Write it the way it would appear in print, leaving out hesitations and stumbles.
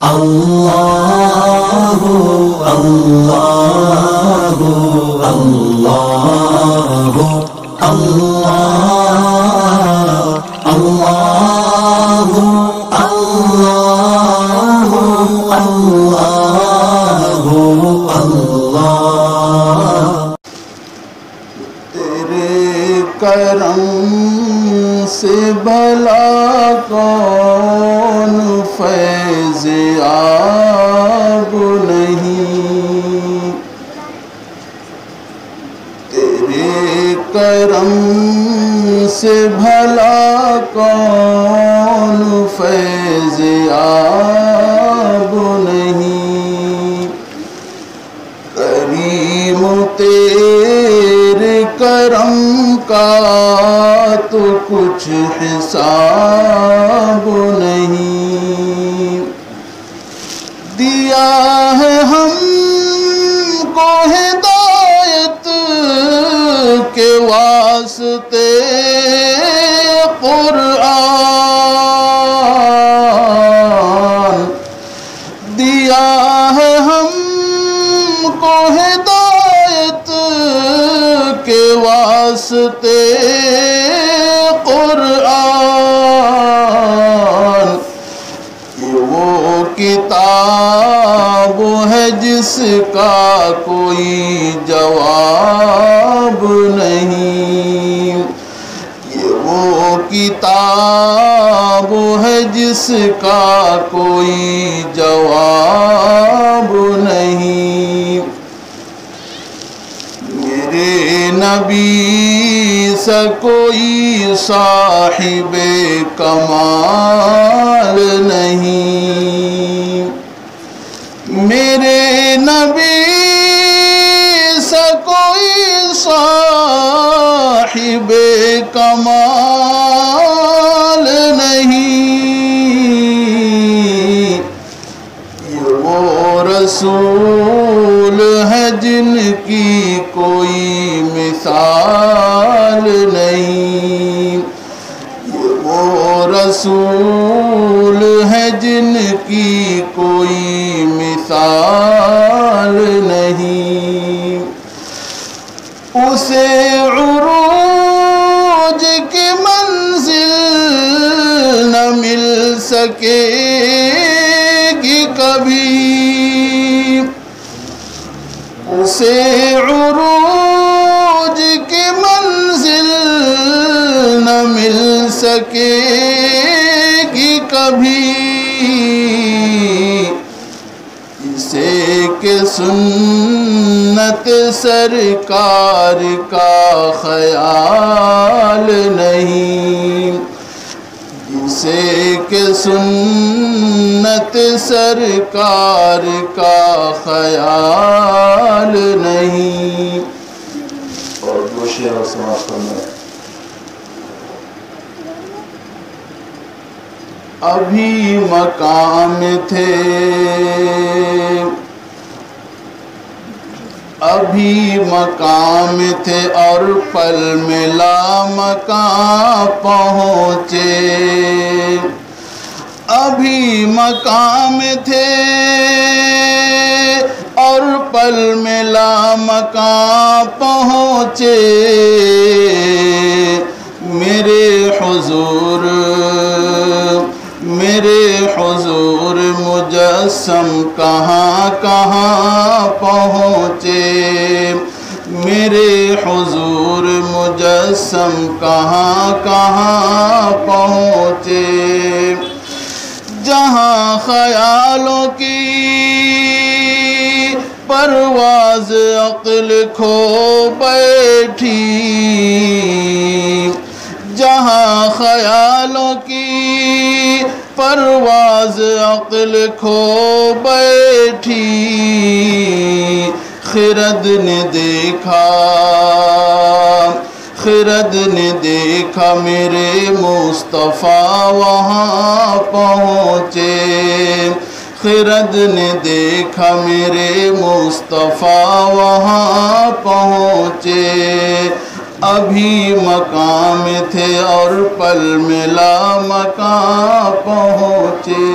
اللہ اللہ اللہ اللہ اللہ اللہ اللہ تیرے کرم سے بھلا کون فیض یاب نہیں، تیرے کرم سے بھلا کون فیض یاب نہیں، کریم تیرے کرم کا تو کچھ حساب نہیں، دیا ہے ہم کو ہدایت کے واسطے قرآن، دیا ہے ہم کو ہدایت کے واسطے قرآن، یہ وہ کتاب ہے جس کا کوئی جواب نہیں، یہ وہ کتاب ہے جس کا کوئی جواب نہیں، میرے نبی سا کوئی صاحب کمال نہیں، میرے نبی سا کوئی صاحب کمال نہیں، یہ وہ رسول ہے جن کی کوئی مثال نہیں، یہ وہ رسول ہے جن کی کوئی مثال نہیں، اسے عروج کی منزل نہ مل سکے گی کبھی، اسے عروج کی منزل نہ مل سکے گی کبھی، اسے کہ سنت سرکار کا خیال نہیں، جسے کہ سنت سرکار کا خیال نہیں۔ اور دو شعر سماعت کرنا ہے۔ ابھی مقام تھے، ابھی مقام تھے اور پل میں لامکاں پہنچے، ابھی مقام تھے اور پل میں لامکاں پہنچے، میرے حضور مجسم کہاں کہاں پہنچے، میرے حضور مجسم کہاں کہاں پہنچے، جہاں خیالوں کی پرواز عقل کھو بیٹھی، جہاں خیالوں کی پرواز عقل کھو بیٹھی، خرد نے دیکھا میرے مصطفیٰ وہاں پہنچے، خرد نے دیکھا میرے مصطفیٰ وہاں پہنچے، ابھی مقام تھے اور پل میں لامکاں پہنچے۔